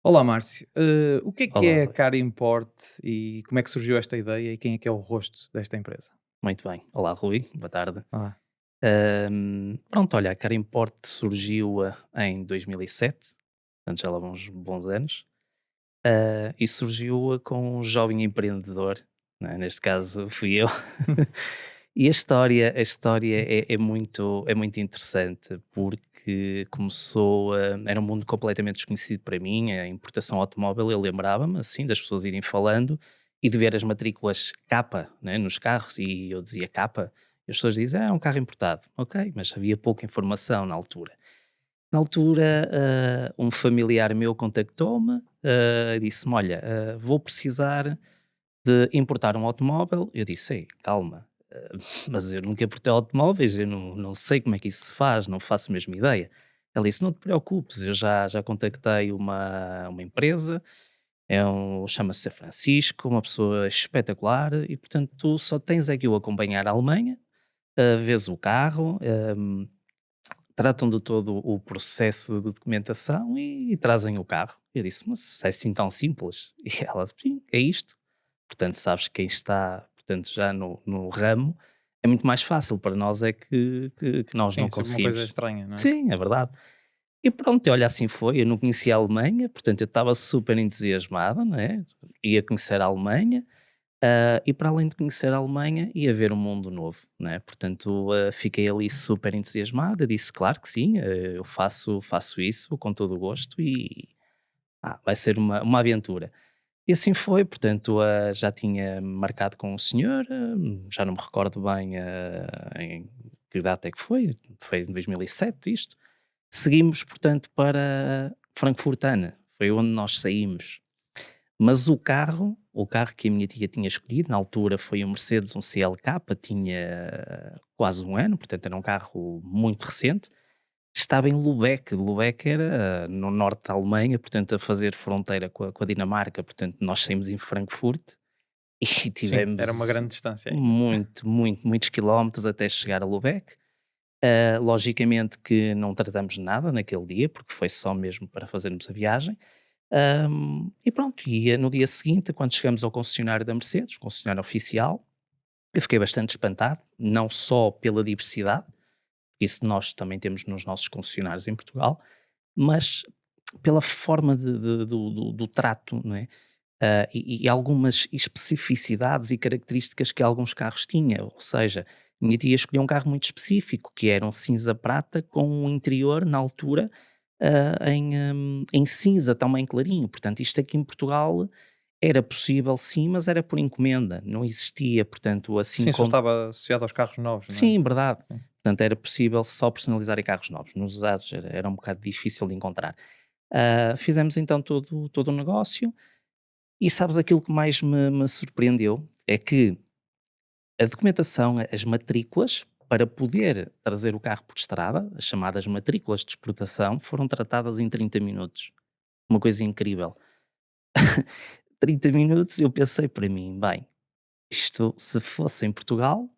Olá, Márcio. O que Olá, é a Rui. Cara Import e como é que surgiu esta ideia e quem é que é o rosto desta empresa? Muito bem. Olá, Rui. Boa tarde. Ah, Pronto, olha, a Cara Import surgiu em 2007, portanto já lá vão uns bons anos, e surgiu com um jovem empreendedor, né, neste caso fui eu. E a história é muito interessante porque começou, era um mundo completamente desconhecido para mim, a importação automóvel, eu lembrava-me assim das pessoas irem falando e de ver as matrículas capa, né, nos carros, e eu dizia capa, e as pessoas dizem: "Ah, é um carro importado", ok, mas havia pouca informação na altura. Na altura, um familiar meu contactou-me, disse-me: "Olha, vou precisar de importar um automóvel". Eu disse: "Ei, calma, mas eu nunca importei automóveis, eu não sei como é que isso se faz, não faço mesmo ideia". Ele disse: "Não te preocupes, eu já contactei uma empresa, chama-se Francisco, uma pessoa espetacular, e portanto tu só tens é que o acompanhar à Alemanha, vês o carro, tratam de todo o processo de documentação e trazem o carro". Eu disse: "Mas é assim tão simples?" E ela: "Sim, é isto". Portanto, sabes, quem está, portanto, já no ramo, é muito mais fácil. Para nós é que nós sim, não é sempre uma coisa conseguimos. estranha, não é? Sim, é verdade. E pronto, e olha, assim foi. Eu não conhecia a Alemanha, portanto, eu estava super entusiasmado, não é? Ia conhecer a Alemanha, e para além de conhecer a Alemanha, ia ver um mundo novo, não é? Portanto, fiquei ali super entusiasmado. Eu disse: "Claro que sim, eu faço isso com todo o gosto e vai ser uma aventura". E assim foi, portanto, já tinha marcado com o senhor, já não me recordo bem, em que data é que foi em 2007 isto. Seguimos, portanto, para Frankfurt-Ana, foi onde nós saímos. Mas o carro que a minha tia tinha escolhido, na altura foi um Mercedes, um CLK, tinha quase um ano, portanto era um carro muito recente, estava em Lubeck. Lubeck era no norte da Alemanha, portanto a fazer fronteira com a Dinamarca, portanto nós saímos em Frankfurt e Sim, era uma tivemos grande distância ainda. muitos quilómetros até chegar a Lubeck. Logicamente que não tratamos nada naquele dia, porque foi só mesmo para fazermos a viagem. E pronto, no dia seguinte, quando chegamos ao concessionário da Mercedes, concessionário oficial, eu fiquei bastante espantado, não só pela diversidade, isso nós também temos nos nossos concessionários em Portugal, mas pela forma do trato, não é? E algumas especificidades e características que alguns carros tinham, ou seja, minha tia escolheu um carro muito específico, que era um cinza prata com um interior, na altura, em cinza também clarinho. Portanto, isto aqui em Portugal era possível sim, mas era por encomenda, não existia, portanto, assim Sim, só como. estava associado aos carros novos, não é? Sim, verdade. Sim. Portanto, era possível só personalizar em carros novos. Nos usados era um bocado difícil de encontrar. Fizemos então todo o negócio, e sabes, aquilo que mais me surpreendeu é que a documentação, as matrículas, para poder trazer o carro por estrada, as chamadas matrículas de exportação, foram tratadas em 30 minutos. Uma coisa incrível. 30 minutos, eu pensei para mim: "Bem, isto se fosse em Portugal".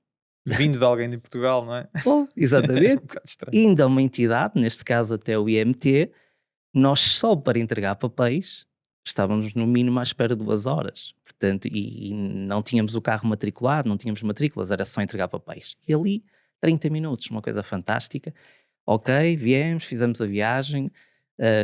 Vindo de alguém de Portugal, não é? Oh, É um exatamente. bocado estranho. Indo a uma entidade, neste caso até o IMT, nós só para entregar papéis estávamos no mínimo à espera de 2 horas. Portanto, e não tínhamos o carro matriculado, não tínhamos matrículas, era só entregar papéis. E ali 30 minutos, uma coisa fantástica. Ok, viemos, fizemos a viagem,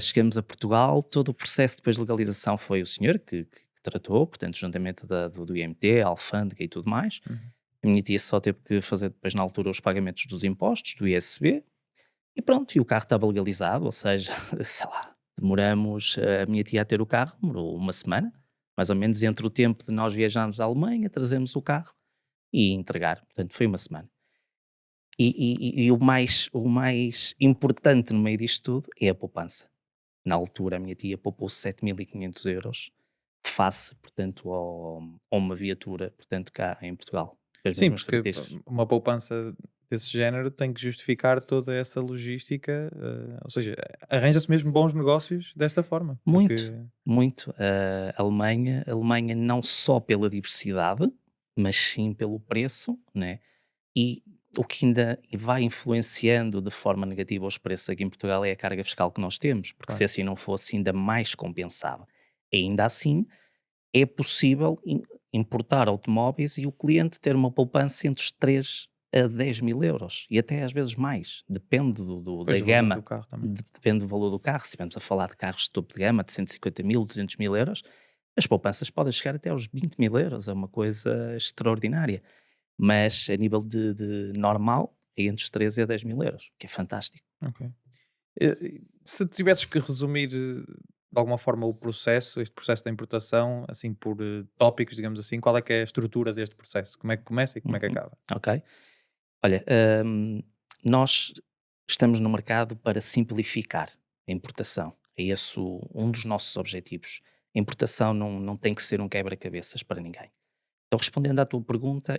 chegamos a Portugal, todo o processo depois de legalização foi o senhor que tratou, portanto, juntamente do IMT, a alfândega e tudo mais. Uhum. A minha tia só teve que fazer depois na altura os pagamentos dos impostos, do ISB, e pronto, e o carro estava legalizado, ou seja, sei lá, demoramos, a minha tia a ter o carro, demorou uma semana, mais ou menos entre o tempo de nós viajarmos à Alemanha, trazermos o carro e entregar, portanto foi uma semana. E o mais importante no meio disto tudo é a poupança. Na altura a minha tia poupou 7.500 euros face, portanto, a uma viatura, portanto, cá em Portugal, com as Sim, mesmas porque características. uma poupança desse género tem que justificar toda essa logística, ou seja, arranja-se mesmo bons negócios desta forma, Muito, porque muito. A Alemanha não só pela diversidade, mas sim pelo preço, né? E O que ainda vai influenciando de forma negativa os preços aqui em Portugal é a carga fiscal que nós temos, porque se Claro. assim não fosse, ainda mais compensava. Ainda assim, é possível importar automóveis e o cliente ter uma poupança entre os 3 a 10 mil euros e até às vezes mais, depende Pois da do valor do gama, carro também. depende do valor do carro. Se estivermos a falar de carros de topo de gama de 150 mil, 200 mil euros, as poupanças podem chegar até aos 20 mil euros, é uma coisa extraordinária. Mas a nível de normal, é entre os 13 a 10 mil euros, que é fantástico. Ok. Se tivesses que resumir de alguma forma o processo, este processo da importação, assim por tópicos, digamos assim, qual é que é a estrutura deste processo? Como é que começa e como é que Uhum, acaba? ok. Olha, nós estamos no mercado para simplificar a importação. É esse um dos nossos objetivos. A importação não tem que ser um quebra-cabeças para ninguém. Então, respondendo à tua pergunta,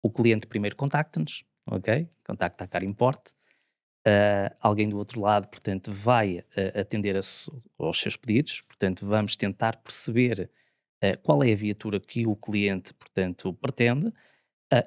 o cliente primeiro contacta-nos, ok? Contacta a Car Import. Alguém do outro lado, portanto, vai atender aos seus pedidos. Portanto, vamos tentar perceber qual é a viatura que o cliente, portanto, pretende.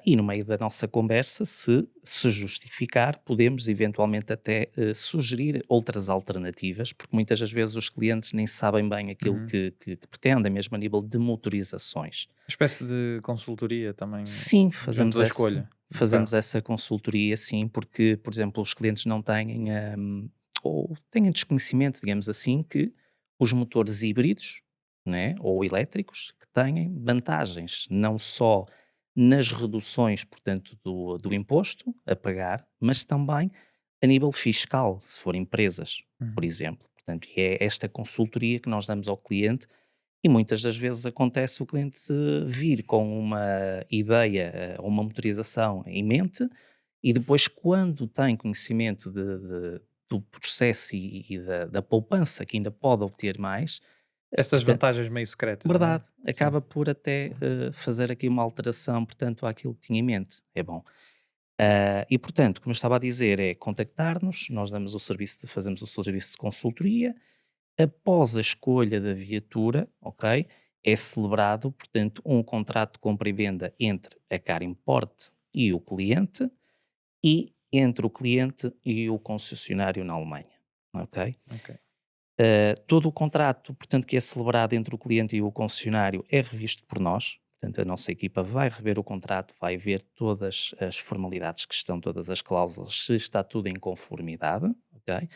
E no meio da nossa conversa, se justificar, podemos eventualmente até sugerir outras alternativas, porque muitas das vezes os clientes nem sabem bem aquilo Uhum. que pretendem, mesmo a nível de motorizações. Uma espécie de consultoria também Sim, junto da escolha do fazemos carro. essa consultoria, sim, porque, por exemplo, os clientes não têm, ou têm desconhecimento, digamos assim, que os motores híbridos, né, ou elétricos, que têm vantagens, não só nas reduções, portanto, do imposto a pagar, mas também a nível fiscal, se for empresas, por Uhum. exemplo. Portanto, é esta consultoria que nós damos ao cliente e muitas das vezes acontece o cliente vir com uma ideia ou uma motorização em mente e depois, quando tem conhecimento do processo e da poupança que ainda pode obter mais, Estas portanto, vantagens meio secretas, não é? verdade, Sim. acaba por até fazer aqui uma alteração, portanto, àquilo que tinha em mente. É bom. E portanto, como eu estava a dizer, é contactar-nos, nós fazemos o serviço de consultoria. Após a escolha da viatura, ok, é celebrado, portanto, um contrato de compra e venda entre a Car Import e o cliente e entre o cliente e o concessionário na Alemanha, ok? Ok. Todo o contrato, portanto, que é celebrado entre o cliente e o concessionário é revisto por nós. Portanto, a nossa equipa vai rever o contrato, vai ver todas as formalidades que estão, todas as cláusulas, se está tudo em conformidade, ok?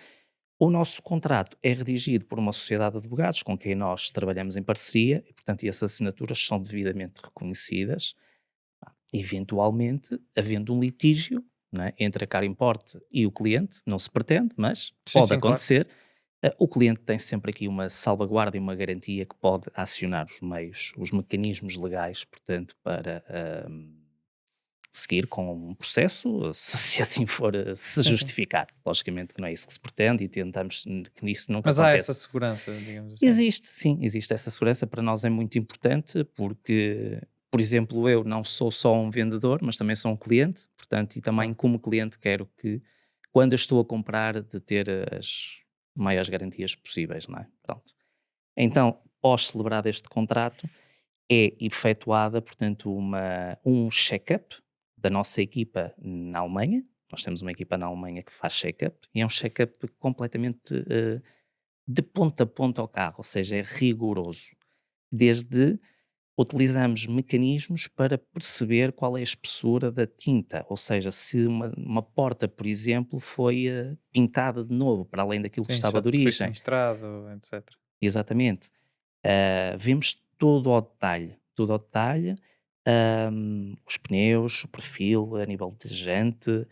O nosso contrato é redigido por uma sociedade de advogados com quem nós trabalhamos em parceria e, portanto, essas assinaturas são devidamente reconhecidas. Eventualmente, havendo um litígio, não é, entre a Car Import e o cliente, não se pretende, mas Sim, pode sim, claro. acontecer. O cliente tem sempre aqui uma salvaguarda e uma garantia que pode acionar os meios, os mecanismos legais, portanto, para seguir com um processo, se assim for, se Sim, sim. justificar. Logicamente que não é isso que se pretende e tentamos que isso nunca Mas há essa aconteça. segurança, digamos assim. Existe, sim, existe essa segurança, para nós é muito importante porque, por exemplo, eu não sou só um vendedor, mas também sou um cliente, portanto, e também Claro. como cliente quero que, quando eu estou a comprar, de ter as maiores garantias possíveis, não é? Pronto. Então, pós celebrado este contrato, é efetuada, portanto, um check-up da nossa equipa na Alemanha. Nós temos uma equipa na Alemanha que faz check-up e é um check-up completamente de ponta a ponta ao carro, ou seja, é rigoroso. Desde utilizamos mecanismos para perceber qual é a espessura da tinta, ou seja, se uma porta, por exemplo, foi pintada de novo, para além daquilo que Sim, estava já de te foi origem. sinistrado, etc. Exatamente. Vemos tudo ao detalhe, os pneus, o perfil a nível de jante,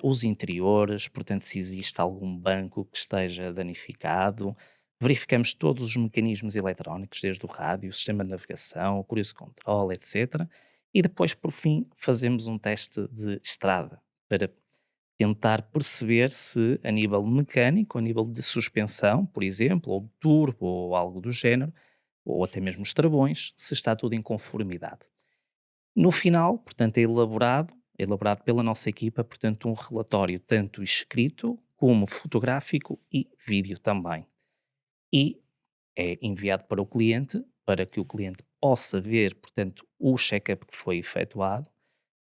os interiores, portanto, se existe algum banco que esteja danificado. Verificamos todos os mecanismos eletrónicos, desde o rádio, o sistema de navegação, o cruise control, etc. E depois, por fim, fazemos um teste de estrada para tentar perceber se, a nível mecânico, a nível de suspensão, por exemplo, ou de turbo, ou algo do género, ou até mesmo os travões, se está tudo em conformidade. No final, portanto, é elaborado pela nossa equipa, portanto, um relatório tanto escrito como fotográfico e vídeo também. E é enviado para o cliente, para que o cliente possa ver, portanto, o check-up que foi efetuado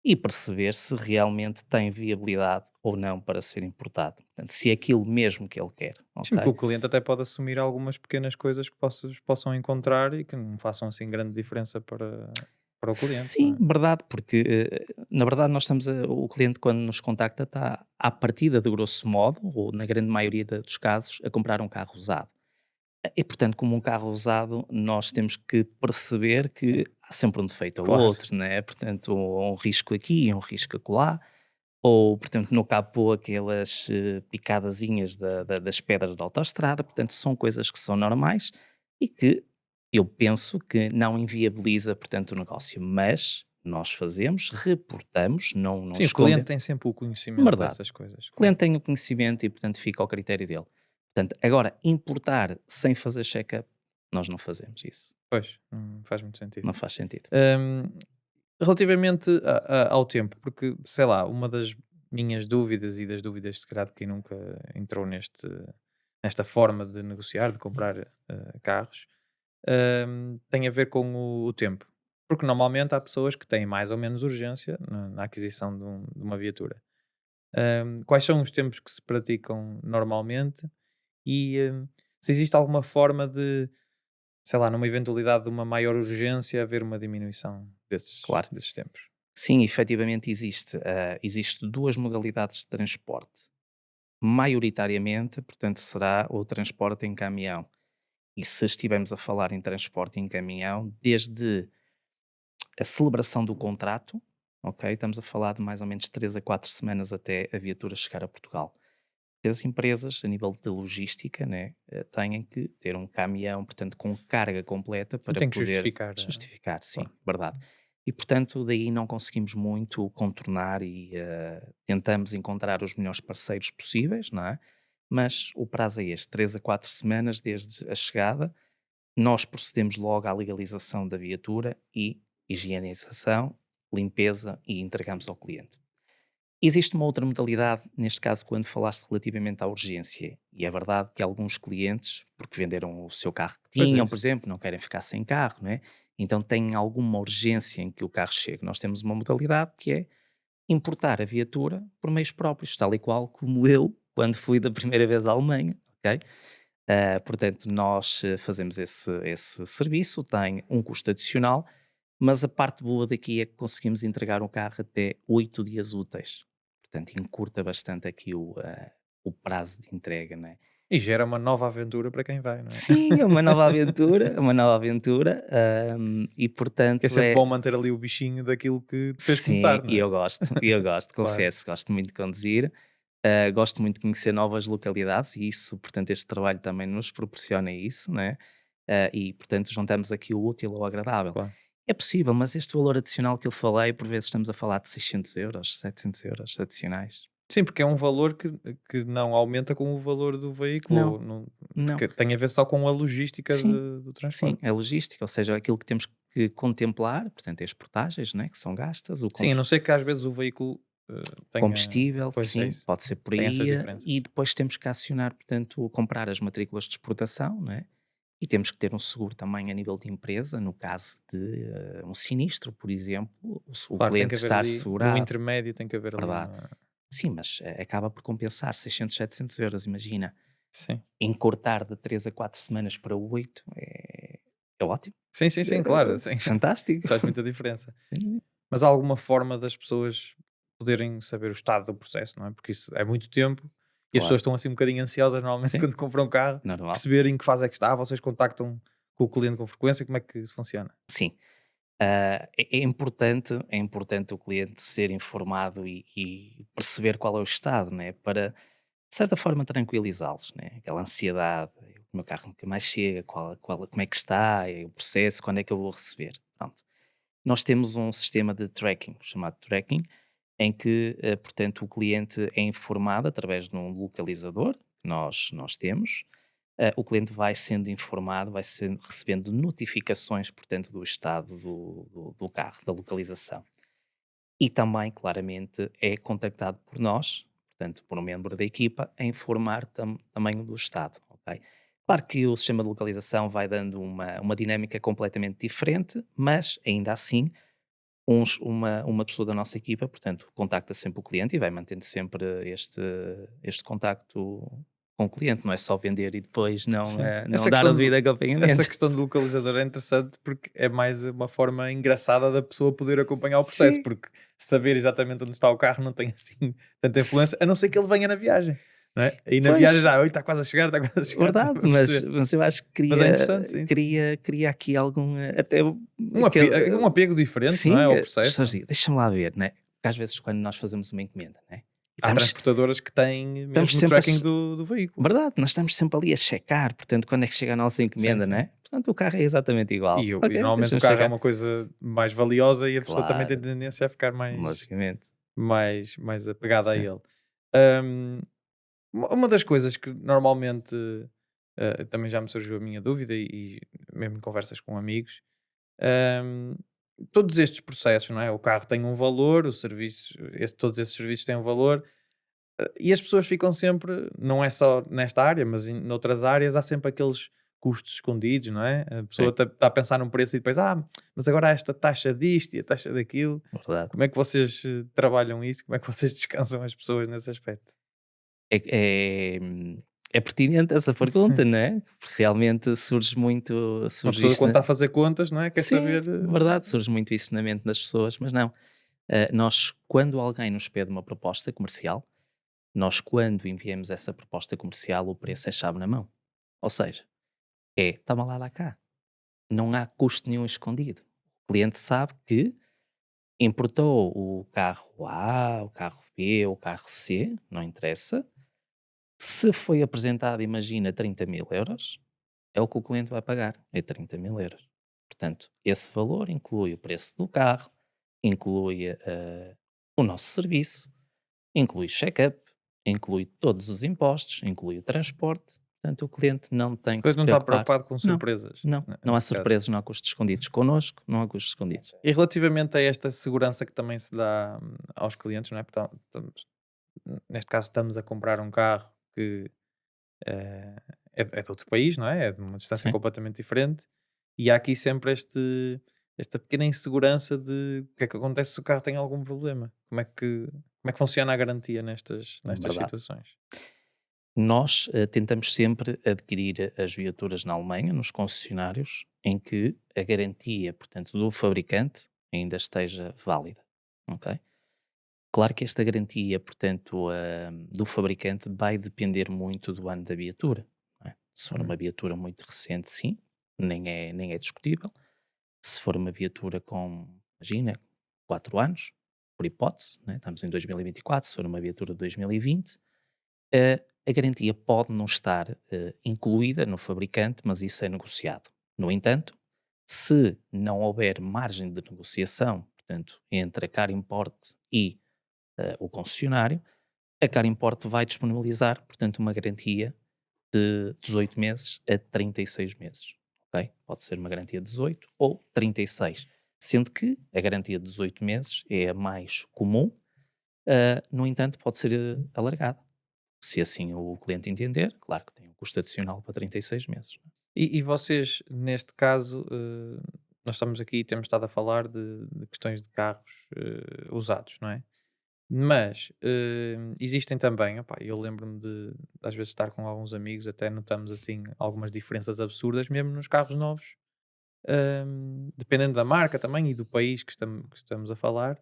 e perceber se realmente tem viabilidade ou não para ser importado. Portanto, se é aquilo mesmo que ele quer, Sim, porque ok? o cliente até pode assumir algumas pequenas coisas que possam encontrar e que não façam assim grande diferença para o cliente, não Sim, é? verdade, porque na verdade nós estamos o cliente quando nos contacta está à partida de grosso modo, ou na grande maioria dos casos, a comprar um carro usado. E portanto, como um carro usado, nós temos que perceber que há sempre um defeito ou Claro. outro, né? Portanto, um risco aqui, um risco acolá, ou, portanto, no capô aquelas picadazinhas das pedras da autoestrada, portanto, são coisas que são normais e que eu penso que não inviabiliza, portanto, o negócio, mas nós fazemos, reportamos, não Sim, o cliente escondemos, tem sempre o conhecimento verdade. dessas coisas, O claro. cliente tem o conhecimento e, portanto, fica ao critério dele. Portanto, agora, importar sem fazer check-up, nós não fazemos isso. Pois, faz muito sentido. Não faz sentido. Hum, Relativamente ao tempo, porque, sei lá, uma das minhas dúvidas e das dúvidas, se calhar, de quem nunca entrou nesta forma de negociar, de comprar carros, tem a ver com o tempo. Porque normalmente há pessoas que têm mais ou menos urgência na aquisição de uma viatura. Quais são os tempos que se praticam normalmente e se existe alguma forma de, sei lá, numa eventualidade de uma maior urgência, haver uma diminuição Claro. desses tempos? Sim, efetivamente existe. Existe duas modalidades de transporte. Maioritariamente, portanto, será o transporte em caminhão. E se estivermos a falar em transporte em caminhão, desde a celebração do contrato, ok? Estamos a falar de mais ou menos 3 a 4 semanas até a viatura chegar a Portugal. As empresas, a nível de logística, né, têm que ter um caminhão, portanto, com carga completa Sim, para tem que poder justificar, justificar, sim, claro. verdade. E, portanto, daí não conseguimos muito contornar e tentamos encontrar os melhores parceiros possíveis, não é? Mas o prazo é este, 3 a 4 semanas desde a chegada, nós procedemos logo à legalização da viatura e higienização, limpeza e entregamos ao cliente. Existe uma outra modalidade, neste caso, quando falaste relativamente à urgência, e é verdade que alguns clientes, porque venderam o seu carro que Pois é tinham, por isso. exemplo, não querem ficar sem carro, não é? Então têm alguma urgência em que o carro chegue. Nós temos uma modalidade que é importar a viatura por meios próprios, tal e qual como eu, quando fui da primeira vez à Alemanha, ok? Portanto, nós fazemos esse serviço, tem um custo adicional, mas a parte boa daqui é que conseguimos entregar um carro até 8 dias úteis. Portanto, encurta bastante aqui o prazo de entrega, não é? E gera uma nova aventura para quem vai, não é? Sim, é uma nova aventura, é uma nova aventura, e Que é portanto sempre bom é. manter ali o bichinho daquilo que te fez Sim, começar, não é? e eu gosto, Claro. confesso, gosto muito de conduzir, gosto muito de conhecer novas localidades e isso, portanto, este trabalho também nos proporciona isso, né? E portanto juntamos aqui o útil ao agradável. Claro. É possível, mas este valor adicional que eu falei, por vezes estamos a falar de 600 euros, 700 euros adicionais. Sim, porque é um valor que não aumenta com o valor do veículo, Não, ou não, não. porque tem a ver só com a logística Sim, do sim, transporte. é logística, ou seja, aquilo que temos que contemplar, portanto, é as portagens, né, que são gastas, o Sim, a não ser que às vezes o veículo tenha. combustível, Pois é sim, isso. pode ser por Tem essas aí, diferenças. e depois temos que acionar, portanto, comprar as matrículas de exportação, não é? E temos que ter um seguro também a nível de empresa, no caso de um sinistro, por exemplo, o Claro, tem que cliente haver estar ali, no segurado, intermédio, tem que haver ali verdade. uma. Sim, mas acaba por compensar 600, 700 euros, imagina. Sim. Encurtar de 3 a 4 semanas para 8 é ótimo, Sim, sim, sim, claro. Sim. fantástico. Isso faz muita diferença. Sim, Mas há alguma forma das pessoas poderem saber o estado do processo, não é? Porque isso é muito tempo e as pessoas claro, estão assim um bocadinho ansiosas normalmente sim, quando compram um carro, normal. perceberem em que fase é que está, vocês contactam com o cliente com frequência, como é que isso funciona? Sim. É importante o cliente ser informado e perceber qual é o estado, né, para, de certa forma, tranquilizá-los, né, aquela ansiedade, o meu carro nunca mais chega, como é que está, o processo, quando é que eu vou receber, pronto. Nós temos um sistema de tracking, chamado tracking, em que, portanto, o cliente é informado através de um localizador que nós temos. O cliente vai sendo informado, vai sendo, recebendo notificações, portanto, do estado do carro, da localização. E também, claramente, é contactado por nós, portanto, por um membro da equipa, a informar também do estado. Ok? Claro que o sistema de localização vai dando uma dinâmica completamente diferente, mas ainda assim uma pessoa da nossa equipa, portanto, contacta sempre o cliente e vai mantendo sempre este contacto com o cliente, não é só vender e depois não, Sim. não dar o devido Essa acompanhamento. questão do localizador é interessante porque é mais uma forma engraçada da pessoa poder acompanhar o processo, Sim, porque saber exatamente onde está o carro não tem assim tanta influência, a não ser que ele venha na viagem, não é? E na viagem pois, já, oi, está quase a chegar, está quase a chegar, verdade, para mas, perceber. mas eu acho que Mas é interessante, sim, sim. cria aqui algum, até Um apego diferente, não é? sim, Ao as pessoas processo. dizem, deixa-me lá ver, né? Porque às vezes quando nós fazemos uma encomenda, né? E Há transportadoras que têm estamos mesmo o sempre tracking do veículo. verdade, nós estamos sempre ali a checar, portanto, quando é que chega a nossa Sim, encomenda, sim. né? Portanto, o carro é exatamente igual. E Ok, normalmente o deixa-me carro é chegar. uma coisa mais valiosa e a pessoa também tem Claro, tendência a ficar logicamente. mais apegada a Sim, ele. Hum, uma das coisas que normalmente também já me surgiu a minha dúvida e mesmo em conversas com amigos, hum, todos estes processos, não é? O carro tem um valor, o serviço, todos esses serviços têm um valor, e as pessoas ficam sempre, não é só nesta área, mas noutras áreas, há sempre aqueles custos escondidos, não é? A pessoa sim, está a pensar num preço e depois, mas agora há esta taxa disto e a taxa daquilo. verdade. Como é que vocês trabalham isso? Como é que vocês descansam as pessoas nesse aspecto? É, é, é pertinente essa pergunta, não é? Porque realmente Uma surge pessoa isso, quando está a fazer contas, não é? Quer sim, saber. verdade, surge muito isso na mente das pessoas, mas não. Nós, quando alguém nos pede uma proposta comercial, nós, quando enviamos essa proposta comercial, o preço é chave na mão. Ou seja, toma lá, lá cá. Não há custo nenhum escondido. O cliente sabe que importou o carro A, o carro B, o carro C, não interessa. Se foi apresentado, imagina, 30.000 euros, é o que o cliente vai pagar, é 30.000 euros. Portanto, esse valor inclui o preço do carro, inclui o nosso serviço, inclui o check-up, inclui todos os impostos, inclui o transporte. Portanto, o cliente não tem que Depois se não está preocupar. preocupado com Não, surpresas, não. Não há nesse caso. surpresas, não há custos escondidos. Connosco, não há custos escondidos. E relativamente a esta segurança que também se dá aos clientes, não é? Porque neste caso estamos a comprar um carro que é de outro país, não é? É de uma distância Sim. completamente diferente. E há aqui sempre esta pequena insegurança de o que é que acontece se o carro tem algum problema. Como é que funciona a garantia nestas Verdade. situações? Nós tentamos sempre adquirir as viaturas na Alemanha, nos concessionários, em que a garantia, portanto, do fabricante ainda esteja válida. Ok? Claro que esta garantia, portanto, do fabricante vai depender muito do ano da viatura. Não é? Se for Uhum. uma viatura muito recente, sim, nem é discutível. Se for uma viatura com, imagina, 4 anos, por hipótese, né? Estamos em 2024, se for uma viatura de 2020, a garantia pode não estar incluída no fabricante, mas isso é negociado. No entanto, se não houver margem de negociação, portanto, entre a Car Import e o concessionário, a Car Import vai disponibilizar, portanto, uma garantia de 18 meses a 36 meses. Ok? Pode ser uma garantia de 18 ou 36, sendo que a garantia de 18 meses é a mais comum, no entanto, pode ser alargada. Se assim o cliente entender, claro que tem um custo adicional para 36 meses. E vocês, neste caso, nós estamos aqui e temos estado a falar de questões de carros usados, não é? Mas existem também, opá, eu lembro-me de às vezes estar com alguns amigos, até notamos assim algumas diferenças absurdas, mesmo nos carros novos, dependendo da marca também e do país que estamos a falar.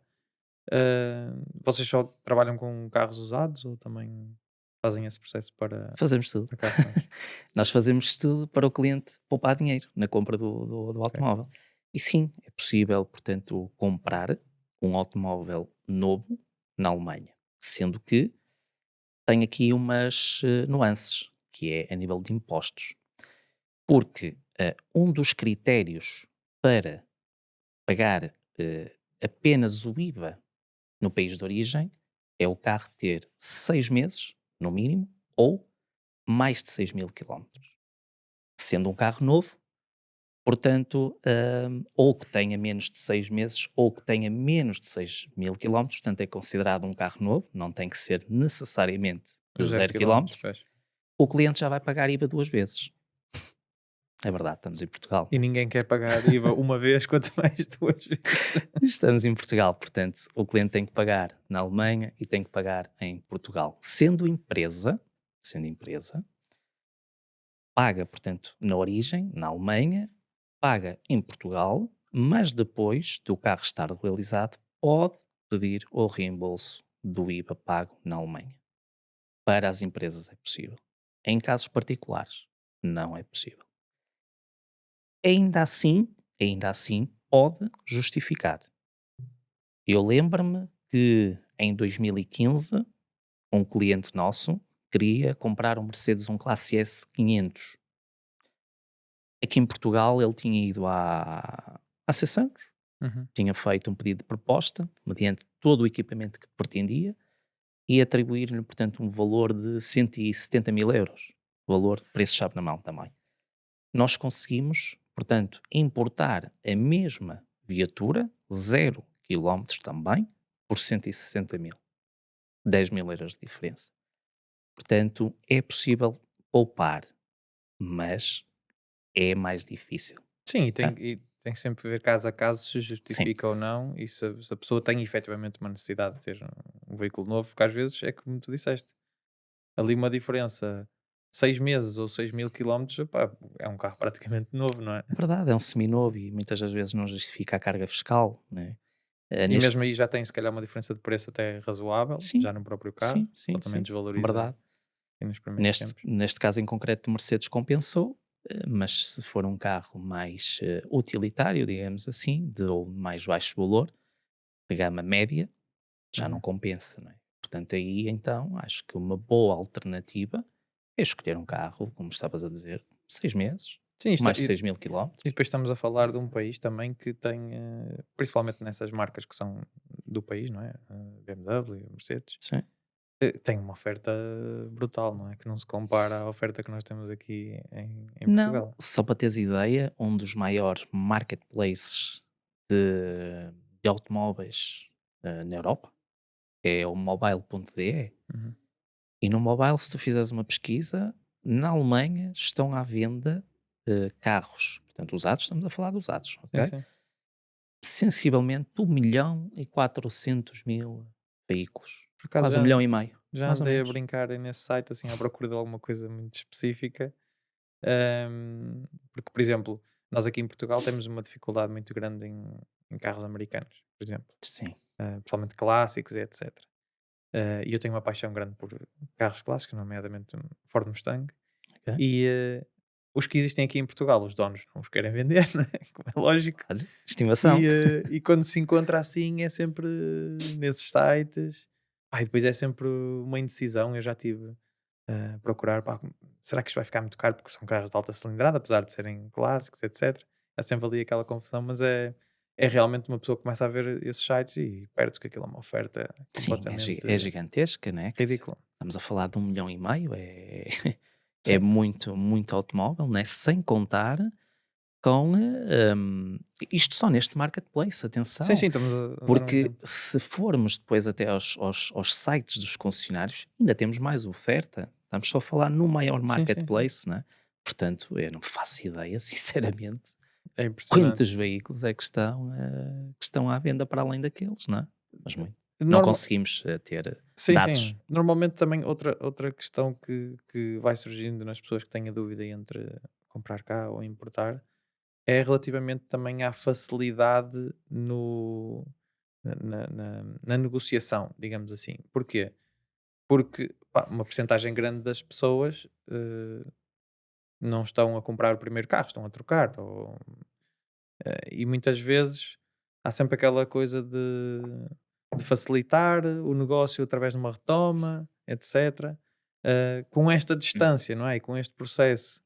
Vocês só trabalham com carros usados ou também fazem esse processo para, Fazemos tudo. para carros novos? Nós fazemos tudo para o cliente poupar dinheiro na compra do Ok. automóvel. E sim, é possível, portanto, comprar um automóvel novo na Alemanha, sendo que tem aqui umas nuances, que é a nível de impostos. Porque um dos critérios para pagar apenas o IVA no país de origem é o carro ter 6 meses, no mínimo, ou mais de 6.000 quilómetros. Sendo um carro novo, portanto, ou que tenha menos de 6 meses, ou que tenha menos de 6.000 quilómetros, portanto é considerado um carro novo, não tem que ser necessariamente de 0 0 km, quilómetros, pois. o cliente já vai pagar IVA duas vezes. É verdade, estamos em Portugal. E ninguém quer pagar IVA uma vez, quanto mais duas vezes. Estamos em Portugal, portanto, o cliente tem que pagar na Alemanha e tem que pagar em Portugal. Sendo empresa, paga, portanto, na origem, na Alemanha, paga em Portugal, mas depois do carro estar legalizado, pode pedir o reembolso do IVA pago na Alemanha. Para as empresas é possível. Em casos particulares, não é possível. Ainda assim, ainda assim, pode justificar. Eu lembro-me que em 2015, um cliente nosso queria comprar um Mercedes, um Classe S 500. Aqui em Portugal ele tinha ido à C Santos, Uhum. tinha feito um pedido de proposta, mediante todo o equipamento que pretendia, e atribuir-lhe, portanto, um valor de 170 mil euros. Valor, preço-chave na mão também. Nós conseguimos, portanto, importar a mesma viatura, 0 km também, por 160 mil. 10 mil euros de diferença. Portanto, é possível poupar, mas é mais difícil. Sim, Ok? e tem que sempre ver caso a caso se Sim, justifica ou não e se a pessoa tem efetivamente uma necessidade de ter um veículo novo, porque às vezes é como tu disseste, ali uma diferença 6 meses ou 6.000 quilómetros, epá, é um carro praticamente novo, não é? é verdade, é um seminovo e muitas das vezes não justifica a carga fiscal. Né? E mesmo Neste, aí já tem se calhar uma diferença de preço até razoável, sim, já no próprio carro, sim, sim, ele também sim, desvaloriza verdade. aí nos primeiros Neste, tempos. neste caso em concreto, o Mercedes compensou, mas se for um carro mais utilitário, digamos assim, de ou mais baixo valor, de gama média, já não Uhum. compensa, não é? Portanto, aí então acho que uma boa alternativa é escolher um carro, como estavas a dizer, 6 meses, Sim, mais de 6 mil e quilómetros. depois estamos a falar de um país também que tem, principalmente nessas marcas que são do país, não é? BMW, Mercedes, Sim. tem uma oferta brutal, não é? Que não se compara à oferta que nós temos aqui em Não, Portugal. só para teres ideia, um dos maiores marketplaces de automóveis na Europa é o mobile.de. Uhum. E no mobile, se tu fizeres uma pesquisa, na Alemanha estão à venda carros, portanto, usados, estamos a falar de usados, Sim, ok? sim. Sensivelmente 1.400.000 veículos, Por acaso quase 1,5 milhão, já mais ou andei a menos. brincar aí nesse site, assim, à procura de alguma coisa muito específica. Porque, por exemplo, nós aqui em Portugal temos uma dificuldade muito grande em carros americanos, por exemplo, Sim, principalmente clássicos e etc. E eu tenho uma paixão grande por carros clássicos, nomeadamente um Ford Mustang, ok, e os que existem aqui em Portugal, os donos não os querem vender, né? Como é lógico, claro, estimação. e quando se encontra assim é sempre nesses sites. Pá, e depois é sempre uma indecisão. Eu já tive a procurar, pá, será que isto vai ficar muito caro porque são carros de alta cilindrada, apesar de serem clássicos, etc. É sempre ali aquela confusão, mas é realmente uma pessoa que começa a ver esses sites e perde que aquilo é uma oferta Sim, completamente é gigantesca, né? Quer dizer, ridícula. estamos a falar de 1,5 milhão, é Sim, muito, muito automóvel, né? Sem contar com isto só neste marketplace, sim, atenção. sim, estamos a dar um Porque exemplo. se formos depois até aos sites dos concessionários, ainda temos mais oferta. Estamos só a falar no maior Sim, sim, sim. marketplace, né? Portanto, eu não faço ideia, sinceramente, É impressionante. quantos veículos é que estão à venda para além daqueles, não é? Mas muito. Não Norma conseguimos ter Sim, dados. sim. Normalmente também outra questão que vai surgindo nas pessoas que têm a dúvida entre comprar cá ou importar, é relativamente também à facilidade no na negociação, digamos assim. Porquê? Porque, pá, uma percentagem grande das pessoas, não estão a comprar o primeiro carro, estão a trocar e muitas vezes há sempre aquela coisa de facilitar o negócio através de uma retoma, etc. Com esta Hum, distância, não é? E com este processo,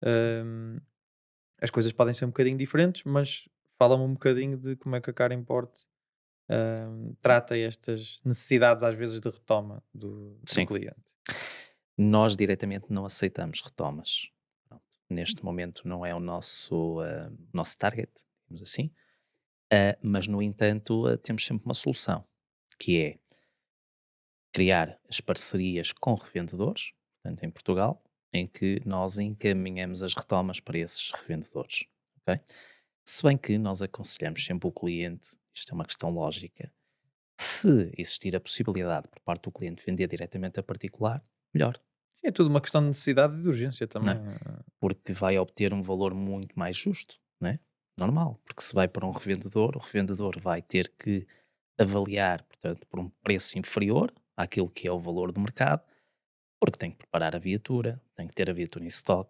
hum, as coisas podem ser um bocadinho diferentes, mas fala-me um bocadinho de como é que a Car Import trata estas necessidades, às vezes, de retoma do Sim, cliente. nós diretamente não aceitamos retomas. Pronto, neste momento não é o nosso target, digamos assim. Mas, no entanto, temos sempre uma solução, que é criar as parcerias com revendedores, portanto, em Portugal, em que nós encaminhamos as retomas para esses revendedores, ok? Se bem que nós aconselhamos sempre o cliente, isto é uma questão lógica, se existir a possibilidade por parte do cliente vender diretamente a particular, melhor, É tudo uma questão de necessidade e de urgência não também. é? Porque vai obter um valor muito mais justo, não é? Normal, porque se vai para um revendedor, o revendedor vai ter que avaliar, portanto, por um preço inferior àquilo que é o valor do mercado, porque tem que preparar a viatura, tem que ter a viatura em stock,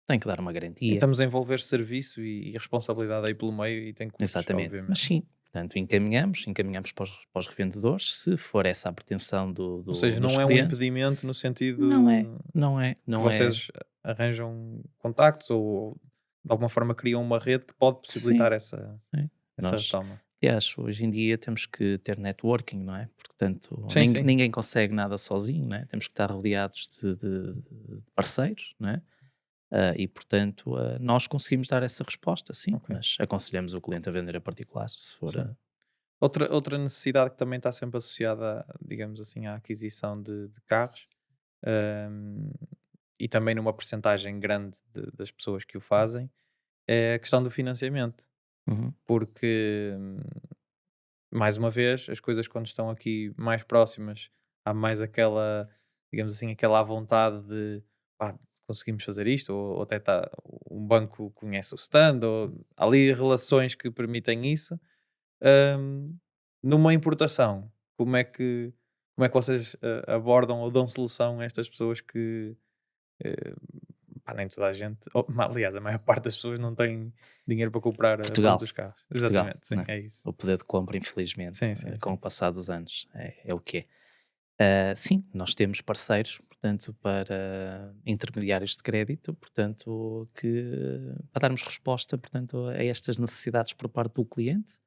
tem que dar uma E garantia. estamos a envolver serviço e responsabilidade aí pelo meio e tem custos, Exatamente. Mas obviamente. sim, portanto, encaminhamos para os revendedores, se for essa a pretensão Ou seja, dos não é um clientes. impedimento no Não é, sentido não é, que não é. vocês arranjam contactos ou de alguma forma criam uma rede que pode Sim, possibilitar essa, sim. essa Nós, retoma. aliás, hoje em dia temos que ter networking, não é? Portanto, Sim, sim. ninguém consegue nada sozinho, não é? Temos que estar rodeados de parceiros, não é? E, portanto, nós conseguimos dar essa resposta, sim, Ok. mas aconselhamos o cliente a vender a particular, se for. Sim. Outra necessidade que também está sempre associada, digamos assim, à aquisição de carros, hum, e também numa percentagem grande das pessoas que o fazem, é a questão do financiamento. Uhum, Porque, mais uma vez, as coisas quando estão aqui mais próximas, há mais aquela, digamos assim, aquela vontade de pá, conseguimos fazer isto, ou até tá, um banco conhece o stand, ou há ali relações que permitem isso. Hum, Numa importação, como é que vocês abordam ou dão solução a estas pessoas que eh, pá, nem toda a gente, aliás, a maior parte das pessoas não tem dinheiro para comprar pronto, Portugal, os carros. Portugal, Exatamente, sim, né? é isso. O poder de compra, infelizmente, Sim, sim, com sim. o passar dos anos, é o que é. Sim, nós temos parceiros, portanto, para intermediários de crédito, portanto, para darmos resposta, portanto, a estas necessidades por parte do cliente.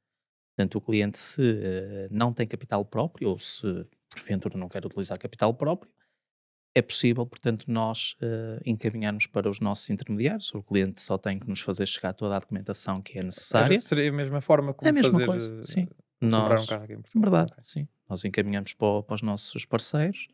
Portanto, o cliente, se não tem capital próprio ou se porventura não quer utilizar capital próprio, é possível, portanto, nós encaminharmos para os nossos intermediários. O cliente só tem que nos fazer chegar toda a documentação que é necessária. Seria a mesma forma É a como mesma fazer coisa, sim. comprar um Nós, carro aqui em Portugal. verdade, Ok. sim. Nós encaminhamos para os nossos parceiros,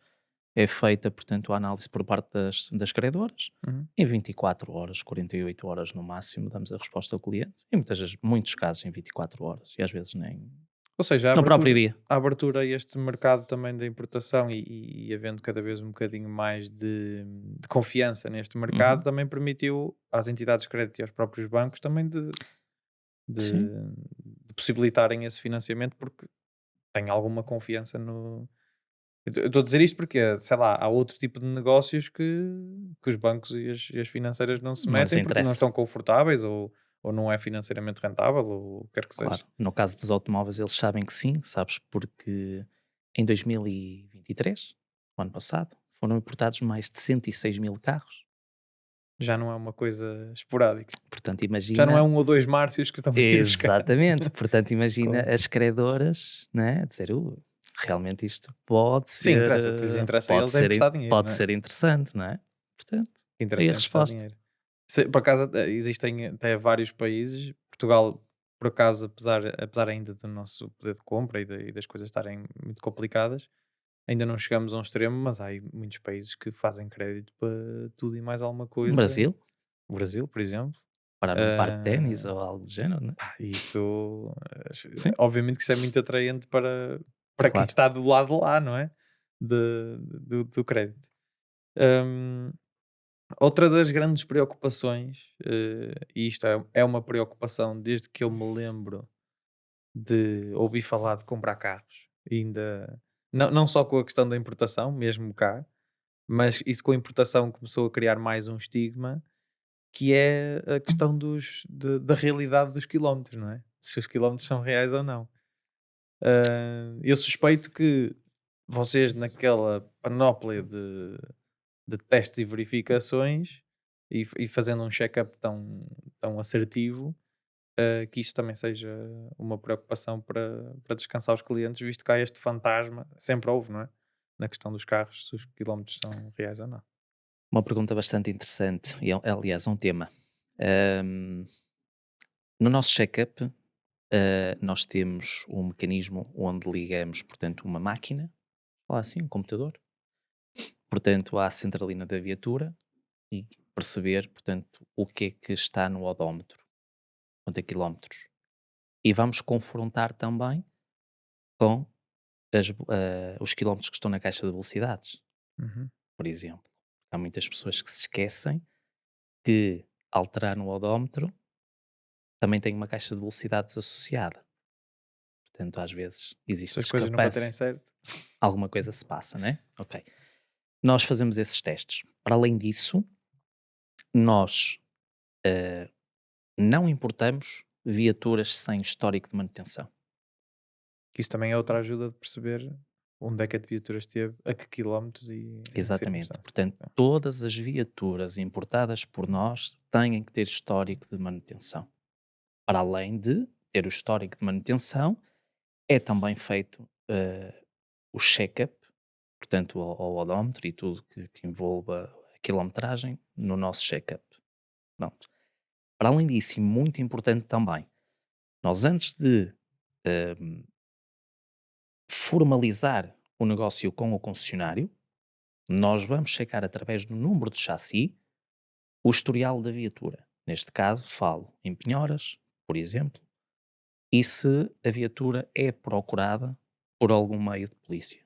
é feita, portanto, a análise por parte das credoras. Uhum. Em 24 horas, 48 horas no máximo, damos a resposta ao cliente. Em muitos casos, em 24 horas. E às vezes nem Ou seja, no próprio dia. a abertura a este mercado também da importação e havendo cada vez um bocadinho mais de confiança neste mercado, Uhum. também permitiu às entidades de crédito e aos próprios bancos também Sim, de possibilitarem esse financiamento porque têm alguma confiança no. Eu estou a dizer isto porque, sei lá, há outro tipo de negócios que os bancos e as financeiras não se não lhes metem porque não interessa. estão confortáveis ou não é financeiramente rentável ou o que quer que seja. Claro. No caso dos automóveis, eles sabem que sim, sabes? Porque em 2023, o ano passado, foram importados mais de 106 mil carros. Já não é uma coisa esporádica. Portanto, Já não é imagina. um ou 2 Márcios que estão a ir buscar. Exatamente, portanto imagina Claro. as credoras, né, dizer: realmente isto pode Sim, ser, interessa. O que lhes interessa a eles é emprestar dinheiro, pode não é? ser interessante, não é? Portanto, O que aí interessa a é emprestar resposta. dinheiro. Por acaso, existem até vários países, Portugal, por acaso, apesar ainda do nosso poder de compra e das coisas estarem muito complicadas, ainda não chegamos a um extremo, mas há aí muitos países que fazem crédito para tudo e mais alguma No coisa. Brasil, O Brasil, por exemplo. para num parque de ténis Ah, ou algo do género, não é? isso, Sim, obviamente que isso é muito atraente para quem claro. está do lado de lá, não é? Do crédito. Hum, Outra das grandes preocupações, e isto é uma preocupação desde que eu me lembro de ouvir falar de comprar carros, ainda não só com a questão da importação, mesmo cá, mas isso com a importação começou a criar mais um estigma, que é a questão da realidade dos quilómetros, não é? Se os quilómetros são reais ou não. Eu suspeito que vocês, naquela panóplia de testes e verificações e fazendo um check-up tão assertivo, que isso também seja uma preocupação para descansar os clientes, visto que há este fantasma, sempre houve, não é? Na questão dos carros, se os quilómetros são reais ou não. Uma pergunta bastante interessante e aliás é um tema. Hum, no nosso check-up, nós temos um mecanismo onde ligamos, portanto, uma máquina, ou assim, um computador, portanto, à centralina da viatura. e perceber, portanto, o que é que está no odómetro, quanto é quilómetros. E vamos confrontar também com os quilómetros que estão na caixa de velocidades, Uhum. por exemplo. Há muitas pessoas que se esquecem que alterar no odómetro também tem uma caixa de velocidades associada. Portanto, às vezes Se existe as coisas não baterem discrepância, certo. alguma coisa se passa, né? Ok. Nós fazemos esses testes. Para além disso, nós eh, não importamos viaturas sem histórico de manutenção. Que isso também é outra ajuda de perceber onde é que a viatura esteve, a que quilómetros e em que Exatamente. circunstâncias. Portanto, Ok. todas as viaturas importadas por nós têm que ter histórico de manutenção. Para além de ter o histórico de manutenção, é também feito o check-up, portanto, ao odómetro e tudo que envolva a quilometragem no nosso check-up. Pronto. Para além disso, e muito importante também, nós antes de eh, formalizar o negócio com o concessionário, nós vamos checar através do número de chassi o historial da viatura. Neste caso, falo em penhoras, por exemplo, e se a viatura é procurada por algum meio de polícia.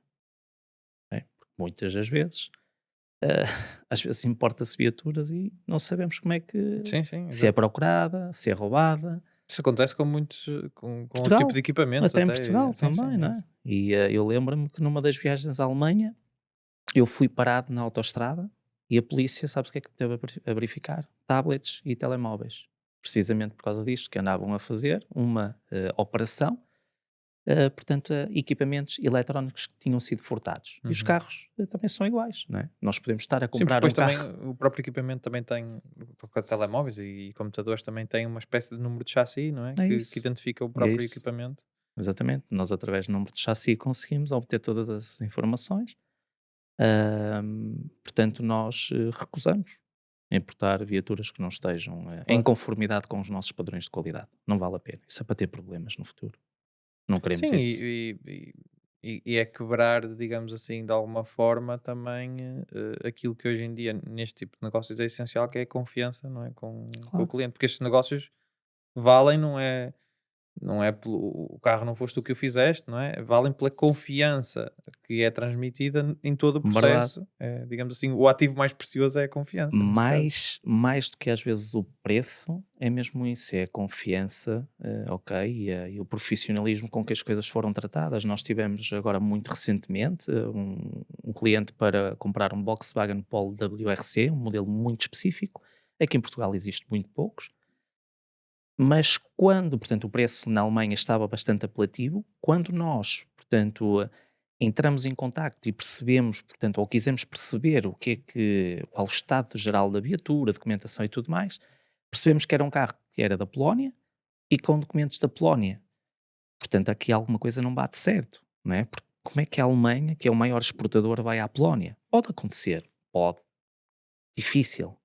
Ok? Porque muitas das vezes, eh, às vezes importa-se viaturas e não sabemos como é que, Sim, sim, se é exato. procurada, se é roubada. Isso acontece com muitos, com o tipo Portugal, de equipamentos até em até. Portugal Sim, sim, também, não é é? isso. E eu lembro-me que numa das viagens à Alemanha, eu fui parado na autoestrada e a polícia, sabes o que é que teve a verificar? Tablets e telemóveis. Precisamente por causa disto, que andavam a fazer uma operação, portanto, a equipamentos eletrónicos que tinham sido furtados. E os Uhum. carros também são iguais, não é? Nós podemos estar a Sim, porque comprar depois um também carro. o próprio equipamento também tem, com telemóveis e computadores também tem uma espécie de número de chassi, não é? É Que isso. identifica o E é próprio isso. equipamento. Exatamente. Nós, através do número de chassi, conseguimos obter todas as informações. Portanto, nós recusamos importar viaturas que não estejam em Claro. conformidade com os nossos padrões de qualidade. Não vale a pena. Isso é para ter problemas no futuro. Não queremos Sim, isso. e é quebrar, digamos assim, de alguma forma também aquilo que hoje em dia, neste tipo de negócios, é essencial, que é a confiança, não é? Com o Claro. cliente, porque estes negócios valem, não é pelo o carro, não foste tu que o fizeste, não é? Valem pela confiança que é transmitida em todo o Verdade. processo. Digamos assim, o ativo mais precioso é a confiança, neste caso. Mais do que às vezes o preço, é mesmo isso, é a confiança, ok, e o profissionalismo com que as coisas foram tratadas. Nós tivemos agora muito recentemente um cliente para comprar um Volkswagen Polo WRC, um modelo muito específico. Aqui em Portugal existe muito poucos, mas quando, portanto, o preço na Alemanha estava bastante apelativo, quando nós, portanto, entramos em contacto e percebemos, portanto, ou quisemos perceber qual o estado geral da viatura, documentação e tudo mais, percebemos que era um carro que era da Polónia e com documentos da Polónia. Portanto, aqui alguma coisa não bate certo, não é? Porque como é que a Alemanha, que é o maior exportador, vai à Polónia? Pode acontecer, pode, difícil.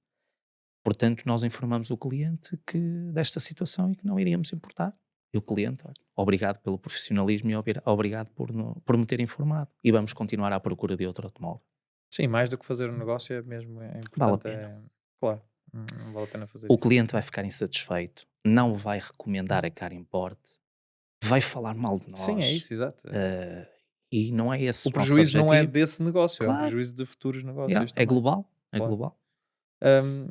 Portanto, nós informamos o cliente que desta situação e que não iríamos importar. E o cliente, olha, obrigado pelo profissionalismo e obrigado por me ter informado. E vamos continuar à procura de outro automóvel. Sim, mais do que fazer um negócio é mesmo, é Vale a importante, pena. claro, não vale a pena fazer O isso. cliente vai ficar insatisfeito, não vai recomendar a Car Import, vai falar mal de Sim, é nós. isso, exato. eh, e não é O esse o nosso prejuízo não é objetivo. desse negócio, é um Claro, prejuízo de futuros yeah, negócios é também, global. É claro. global. Hum,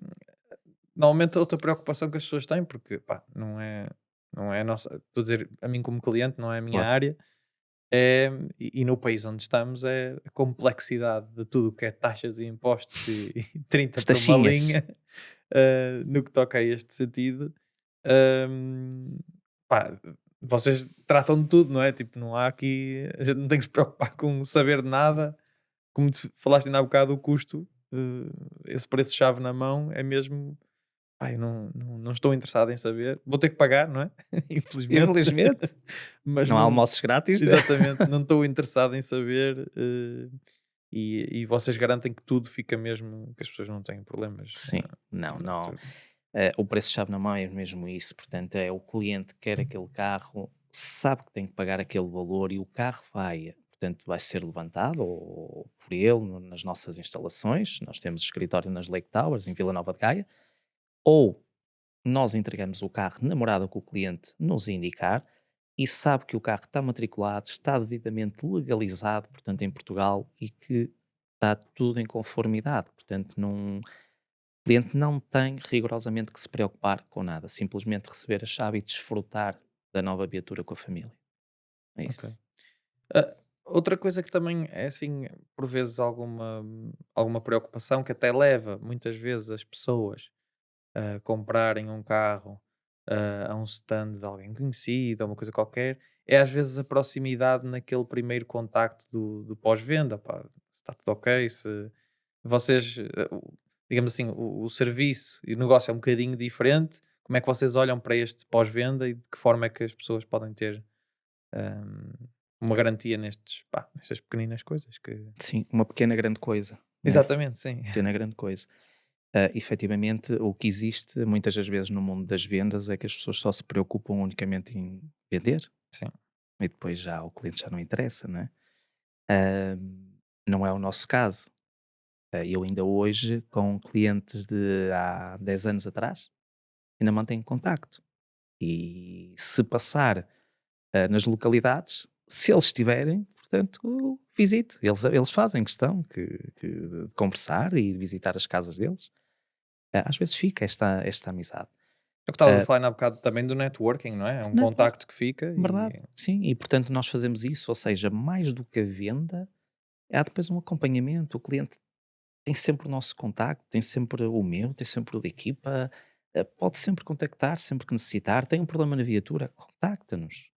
Normalmente a outra preocupação que as pessoas têm, porque pá, não é a nossa, estou a dizer a mim como cliente, não é a minha Claro. área, e no país onde estamos é a complexidade de tudo o que é taxas e impostos e 30 As por uma taxinhas. linha, no que toca a este sentido. hum, Pá, vocês tratam de tudo, não é? Tipo, não há aqui, a gente não tem que se preocupar com saber de nada. Como falaste ainda há bocado, o custo, esse preço-chave na mão é mesmo. Eu não estou interessado em saber. Vou ter que pagar, não é? Infelizmente. Infelizmente, Mas não há não, almoços grátis. exatamente, não estou interessado em saber. E vocês garantem que tudo fica mesmo, que as pessoas não têm problemas. Sim, não, No não. futuro. O preço-chave na mão é mesmo isso, portanto, é o cliente que quer aquele carro, sabe que tem que pagar aquele valor e o carro vai. portanto vai ser levantado ou por ele nas nossas instalações. Nós temos escritório nas Lake Towers, em Vila Nova de Gaia, ou nós entregamos o carro na morada que o cliente nos indicar e sabe que o carro está matriculado, está devidamente legalizado, portanto, em Portugal e que está tudo em conformidade. Portanto, o cliente não tem rigorosamente que se preocupar com nada, simplesmente receber a chave e desfrutar da nova viatura com a família. É Ok. isso. Ah, outra coisa que também é assim, por vezes, alguma preocupação que até leva muitas vezes as pessoas a comprarem um carro a um stand de alguém conhecido ou uma coisa qualquer, é às vezes a proximidade naquele primeiro contacto do pós-venda. Pá, se está tudo ok, se vocês, digamos assim, o serviço e o negócio é um bocadinho diferente, como é que vocês olham para este pós-venda e de que forma é que as pessoas podem ter hum, uma garantia nestas pequeninas coisas que. Sim, uma pequena grande coisa, né? Exatamente, sim. Pequena grande coisa. Efetivamente, o que existe muitas das vezes no mundo das vendas é que as pessoas só se preocupam unicamente em vender Sim. e depois já o cliente já não interessa, né? Ah, não é o nosso caso. Eu ainda hoje, com clientes de há 10 anos atrás, ainda mantenho contacto. E se passar nas localidades, se eles estiverem, portanto, visite. Eles fazem questão de conversar e de visitar as casas deles. Às vezes fica esta amizade. É o que estavas a Ah, falar há bocado também do networking, não é? É um network, contacto que fica verdade, e. sim. E portanto nós fazemos isso, ou seja, mais do que a venda, há depois um acompanhamento. O cliente tem sempre o nosso contacto, tem sempre o meu, tem sempre o da equipa, pode sempre contactar, sempre que necessitar. Tem um problema na viatura, contacta-nos.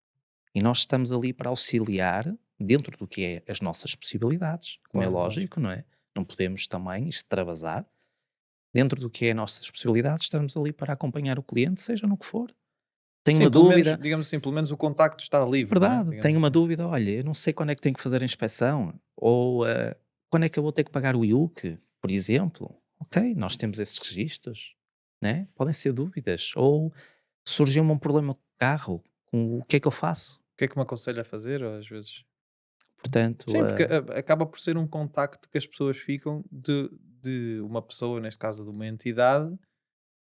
E nós estamos ali para auxiliar dentro do que é as nossas possibilidades, como é Claro, lógico. lógico, não é? Não podemos também extravasar. Dentro do que é as nossas possibilidades, estamos ali para acompanhar o cliente, seja no que for. Tenho Sim, uma pelo menos, dúvida, digamos assim, pelo menos o contacto está livre, não é? verdade, Digamos tenho uma assim. dúvida, olha, eu não sei quando é que tenho que fazer a inspeção, ou quando é que eu vou ter que pagar o IUC, por exemplo. Ok, nós temos esses registros, né? Podem ser dúvidas. Ou surgiu-me um problema com o carro, o que é que eu faço? O que é que me aconselha a fazer? Ou às vezes. Portanto, Sim, porque acaba por ser um contacto que as pessoas ficam de uma pessoa, neste caso de uma entidade,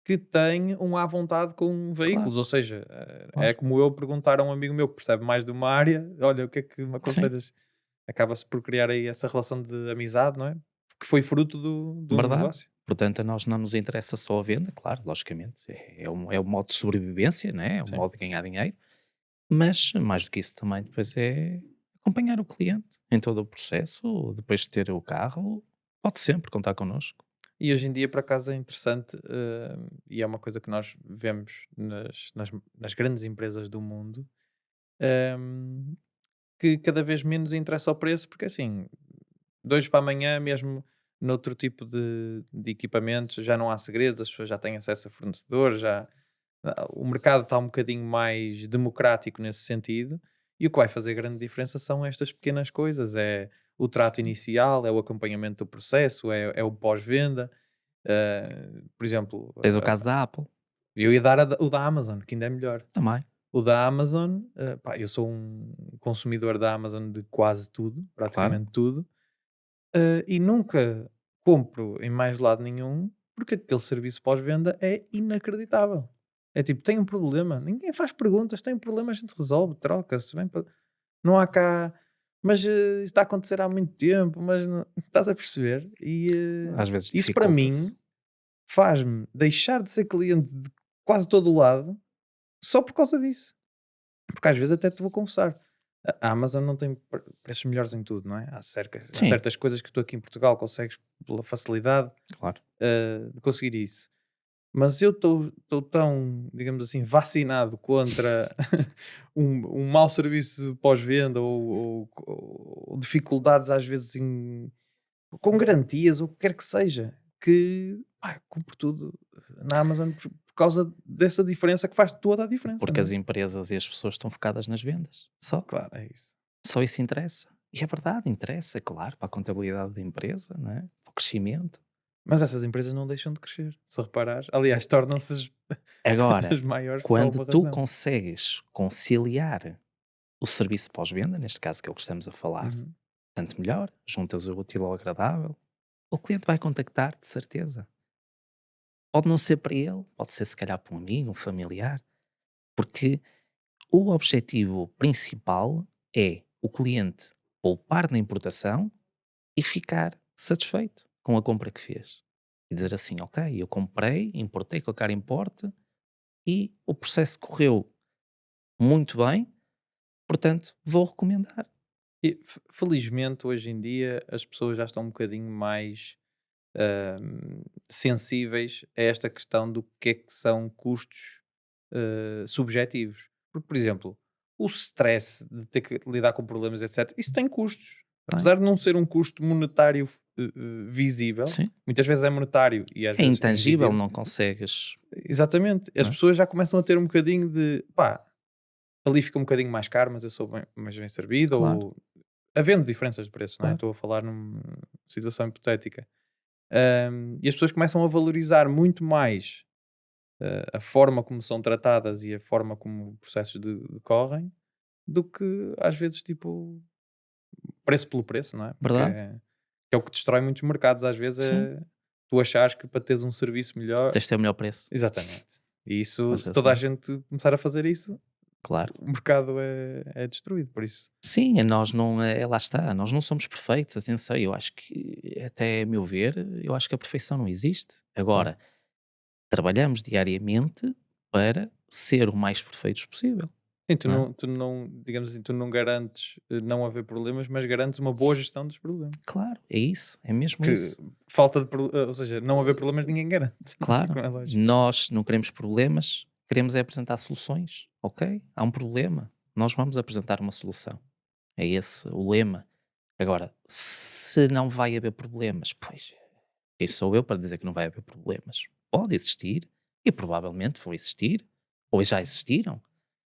que tem um à vontade com claro, veículos. Ou seja, é claro. como eu perguntar a um amigo meu que percebe mais de uma área: olha, o que é que me Sim, aconselhas? Acaba-se por criar aí essa relação de amizade, não é? Que foi fruto de um verdade. negócio. Portanto, a nós não nos interessa só a venda, claro, logicamente. É um modo de sobrevivência, né? É um Sim. modo de ganhar dinheiro. Mas, mais do que isso também, depois é acompanhar o cliente em todo o processo. Depois de ter o carro, pode sempre contar connosco. E hoje em dia, por acaso, é interessante, e é uma coisa que nós vemos nas grandes empresas do mundo, hum, que cada vez menos interessa o preço, porque assim, de hoje para amanhã, mesmo noutro tipo de equipamentos, já não há segredos, as pessoas já têm acesso a fornecedores, o mercado está um bocadinho mais democrático nesse sentido, e o que vai fazer grande diferença são estas pequenas coisas, é o trato Sim. inicial, é o acompanhamento do processo, é o pós-venda. Por exemplo, Tens o caso da Apple, eu ia dar o da Amazon, que ainda é melhor. também, O da Amazon, pá, eu sou um consumidor da Amazon de quase tudo, claro. praticamente tudo, e nunca compro em mais lado nenhum, porque aquele serviço pós-venda é inacreditável. É tipo, tem um problema, ninguém faz perguntas, tem um problema, a gente resolve, troca-se, não há cá, mas isso está a acontecer há muito tempo, mas não, estás a perceber? E Às vezes isso para dificulta-se. mim faz-me deixar de ser cliente de quase todo o lado só por causa disso. Porque às vezes até te vou confessar, a Amazon não tem preços melhores em tudo, não é? Há Sim, certas coisas que tu aqui em Portugal consegues pela facilidade claro. de conseguir isso. Mas eu estou tão, digamos assim, vacinado contra um mau serviço pós-venda ou dificuldades às vezes com garantias ou o que quer que seja, que pá, compro tudo na Amazon por causa dessa diferença que faz toda a diferença, Porque não as é? empresas e as pessoas estão focadas nas vendas. Só. Claro, é isso. Só isso interessa. E é verdade, interessa, claro, para a contabilidade da empresa, não é? Para o crescimento. Mas essas empresas não deixam de crescer, se reparares. Aliás, tornam-se as Agora, as maiores por quando alguma tu razão. consegues conciliar o serviço pós-venda, neste caso que é o que estamos a falar, Uhum. tanto melhor, juntas o útil ao agradável. O cliente vai contactar, de certeza. Pode não ser para ele, pode ser se calhar para um amigo, um familiar, porque o objetivo principal é o cliente poupar na importação e ficar satisfeito com a compra que fez. E dizer assim, ok, eu comprei, importei com a cara importe e o processo correu muito bem, portanto vou recomendar. E felizmente hoje em dia as pessoas já estão um bocadinho mais sensíveis a esta questão do que é que são custos subjetivos. Porque, por exemplo, o stress de ter que lidar com problemas, etc., isso tem custos. Tem. Apesar de não ser um custo monetário visível, Sim. muitas vezes é monetário e às É vezes é intangível, invisível. não consegues. Exatamente. As Não é? pessoas já começam a ter um bocadinho de pá, ali fica um bocadinho mais caro, mas eu sou mais bem servido, Claro, ou havendo diferenças de preço, não é? claro. Estou a falar numa situação hipotética. E as pessoas começam a valorizar muito mais a forma como são tratadas e a forma como processos decorrem do que às vezes tipo preço pelo preço, não é? Porque Verdade? é o que destrói muitos mercados, às vezes Sim. é tu achares que para teres um serviço melhor. Tens de ter o melhor preço. Exatamente. E isso, Às se vezes toda a não. gente começar a fazer isso, Claro. o mercado é destruído, por isso. Sim, nós não, lá está, nós não somos perfeitos, atenção, eu acho que, até a meu ver, eu acho que a perfeição não existe. Claro. Agora, trabalhamos diariamente para ser o mais perfeitos possível, Sim, não é? tu não, digamos assim, tu não garantes não haver problemas, mas garantes uma boa gestão dos problemas. Claro, é isso, é mesmo Que isso. falta de, ou seja, não haver problemas ninguém garante, Claro, como é lógico. nós não queremos problemas, queremos é apresentar soluções, ok? Há um problema, nós vamos apresentar uma solução. É esse o lema. Agora, se não vai haver problemas, pois, quem sou eu para dizer que não vai haver problemas? Pode existir, e provavelmente vão existir, ou já existiram.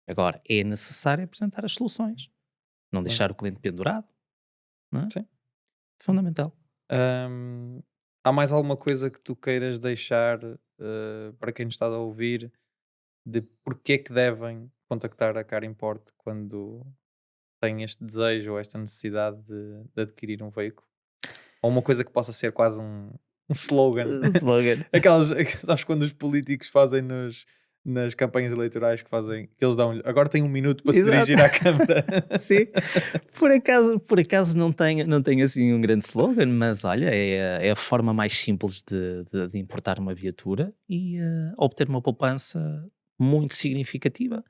Agora, é necessário apresentar as soluções, não Claro. deixar o cliente pendurado, não é? Sim. Fundamental. Hum, há mais alguma coisa que tu queiras deixar para quem nos está a ouvir de porque é que devem contactar a Car Import quando têm este desejo ou esta necessidade de adquirir um veículo? Ou uma coisa que possa ser quase um slogan. Slogan. Aquelas, sabes quando os políticos fazem nas campanhas eleitorais que eles dão agora tem um minuto para se Exato. dirigir à Câmara. Sim, por acaso não tenho assim um grande slogan, mas olha, é a forma mais simples de importar uma viatura e obter uma poupança muito significativa.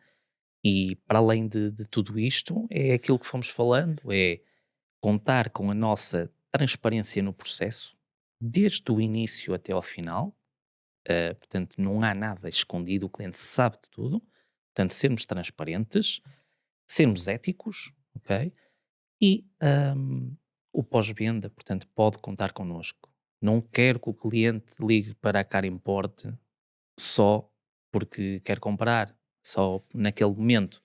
E para além de tudo isto, é aquilo que fomos falando, é contar com a nossa transparência no processo, desde o início até ao final. Portanto, não há nada escondido, o cliente sabe de tudo. Portanto, sermos transparentes, sermos éticos, ok? E o pós-venda, portanto, pode contar connosco. Não quero que o cliente ligue para a Car Import só porque quer comprar, só naquele momento.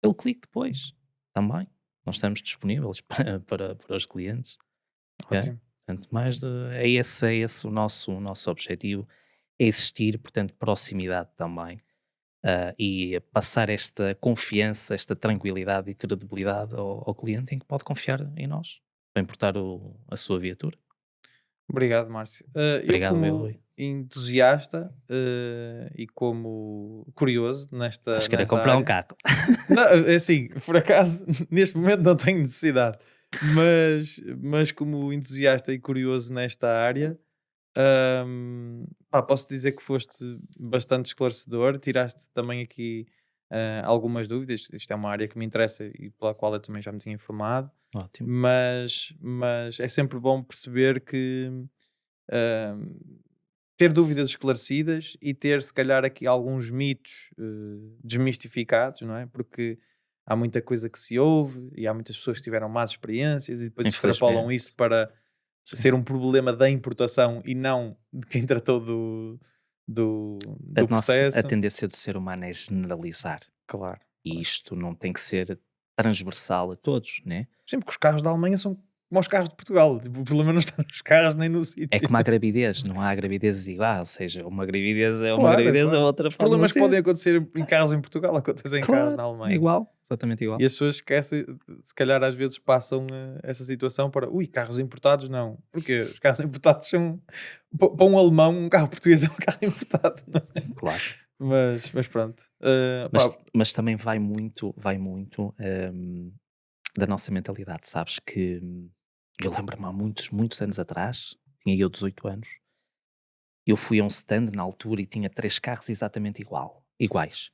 Ele clique depois, também. Nós estamos disponíveis para os clientes. Ok? Ótimo. Portanto, é esse o nosso objetivo, é existir, portanto, proximidade também. E passar esta confiança, esta tranquilidade e credibilidade ao cliente em que pode confiar em nós para importar a sua viatura. Obrigado, Márcio. Eu, Obrigado, meu como Rui. entusiasta e como curioso nesta, Vais querer nesta comprar um área, carro. não, é assim, por acaso, neste momento não tenho necessidade, mas como entusiasta e curioso nesta área, pá, posso dizer que foste bastante esclarecedor, tiraste também aqui algumas dúvidas. Isto é uma área que me interessa e pela qual eu também já me tinha informado, Ótimo. mas é sempre bom perceber que ahm, ter dúvidas esclarecidas e ter se calhar aqui alguns mitos desmistificados, não é? Porque há muita coisa que se ouve e há muitas pessoas que tiveram más experiências e depois extrapolam Infelizmente. isso para Sim. ser um problema da importação e não de quem tratou do A processo. tendência do ser humano é generalizar. Claro, E claro. isto não tem que ser transversal a todos, né? Sempre que os carros da Alemanha são como aos carros de Portugal. Tipo, o problema não está nos carros nem no É sítio. como a gravidez, não há gravidezes iguais, ou seja, uma gravidez é uma Claro, gravidez, a claro. outra Os pode não problemas que ser. podem acontecer em carros em Portugal acontecem em carros Claro, na é Alemanha. igual, exatamente igual. E as pessoas esquecem, se calhar às vezes passam essa situação para carros importados, não. Porque os carros importados são para um alemão, um carro português é um carro importado, não é? Claro. Mas pronto. Mas também vai muito da nossa mentalidade, sabes? Que eu lembro-me há muitos, muitos anos atrás, tinha eu 18 anos, eu fui a um stand na altura e tinha 3 carros exatamente iguais.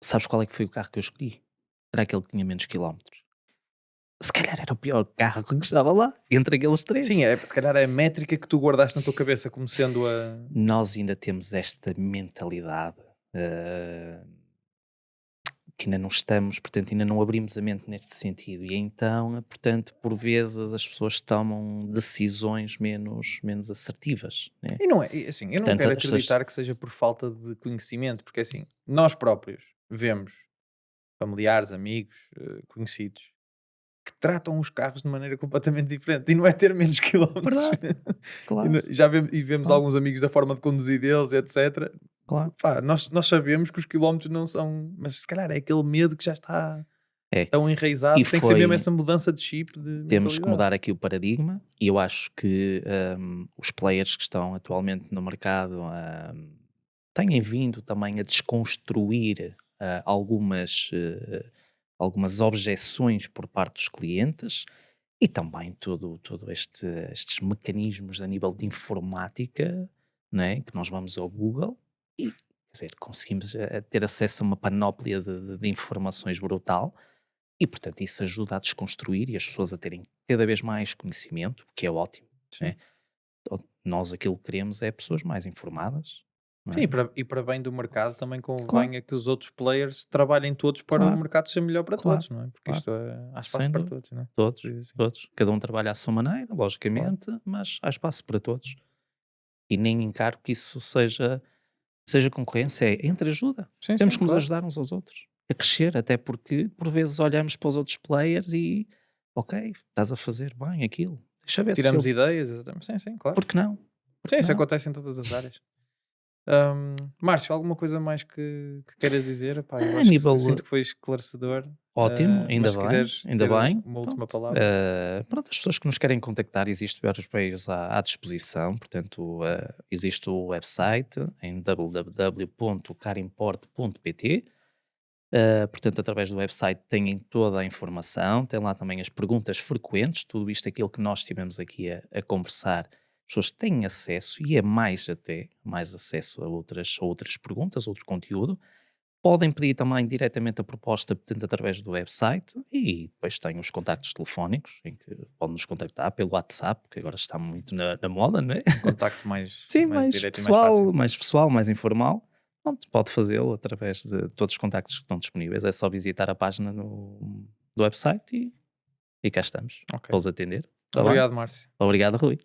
Sabes qual é que foi o carro que eu escolhi? Era aquele que tinha menos quilómetros. Se calhar era o pior carro que estava lá, entre aqueles 3. sim, se calhar é a métrica que tu guardaste na tua cabeça como sendo a. Nós ainda temos esta mentalidade eh, que ainda não estamos, portanto, ainda não abrimos a mente neste sentido. E então, portanto, por vezes as pessoas tomam decisões menos assertivas. Né? E não é, e, assim, eu não Portanto, quero as pessoas. acreditar que seja por falta de conhecimento, porque assim, nós próprios vemos familiares, amigos, conhecidos, que tratam os carros de maneira completamente diferente. E não é ter menos quilómetros. Verdade, E claro, já vemos, e vemos claro, alguns amigos da forma de conduzir deles, etc. claro. Pá, nós sabemos que os quilómetros não são. Mas se calhar é aquele medo que já está É. tão E enraizado. Tem que ser mesmo essa mudança de chip, de temos que mentalidade. mudar aqui o paradigma, e eu acho que os players que estão atualmente no mercado têm vindo também a desconstruir algumas objeções por parte dos clientes e também todo estes mecanismos a nível de informática, né, que nós vamos ao Google e, quer dizer, conseguimos ter acesso a uma panóplia de informações brutal e, portanto, isso ajuda a desconstruir e as pessoas a terem cada vez mais conhecimento, o que é ótimo. Sim. Né? Nós aquilo que queremos é pessoas mais informadas. Não Sim, é? e para bem do mercado também Claro, convém é que os outros players trabalhem todos para o claro, mercado ser melhor para claro, todos, não é? Porque claro. isto há espaço Sem para dúvida. todos, não é? Todos, Diz assim. todos. Cada um trabalha à sua maneira, Claro. logicamente, mas há espaço para todos. E nem encaro que isso seja concorrência, é entre ajuda. Sim, Temos sim, que nos claro. ajudar uns aos outros a crescer, até porque por vezes olhamos para os outros players e ok, estás a fazer bem aquilo. Deixa ver se eu. Tiramos ideias, exatamente. Sim, sim, claro. Por que não? Por Sim, que isso não? acontece em todas as áreas. Márcio, alguma coisa mais que queiras dizer? Epá, eu A acho que nível sinto que foi esclarecedor. ótimo, ainda Mas se bem, quiseres ainda ter bem. uma última Pronto, palavra. pronto, as pessoas que nos querem contactar, existem vários meios à disposição, portanto, existe o website em www.carimport.pt. Portanto, através do website têm toda a informação, tem lá também as perguntas frequentes, tudo isto aquilo que nós estivemos aqui a conversar, as pessoas têm acesso e é mais até, mais acesso a outras perguntas, outro conteúdo. Podem pedir também diretamente a proposta, portanto, através do website e depois tem os contactos telefónicos, em que podem nos contactar pelo WhatsApp, que agora está muito na moda, não é? Contacto mais, Sim, mais mais direto e mais fácil. pessoal, mais informal. Pronto, pode fazê-lo através de todos os contactos que estão disponíveis. É só visitar a página do website e cá estamos. Ok. Para os atender. Está bem? Obrigado, Márcio. Obrigado, Rui.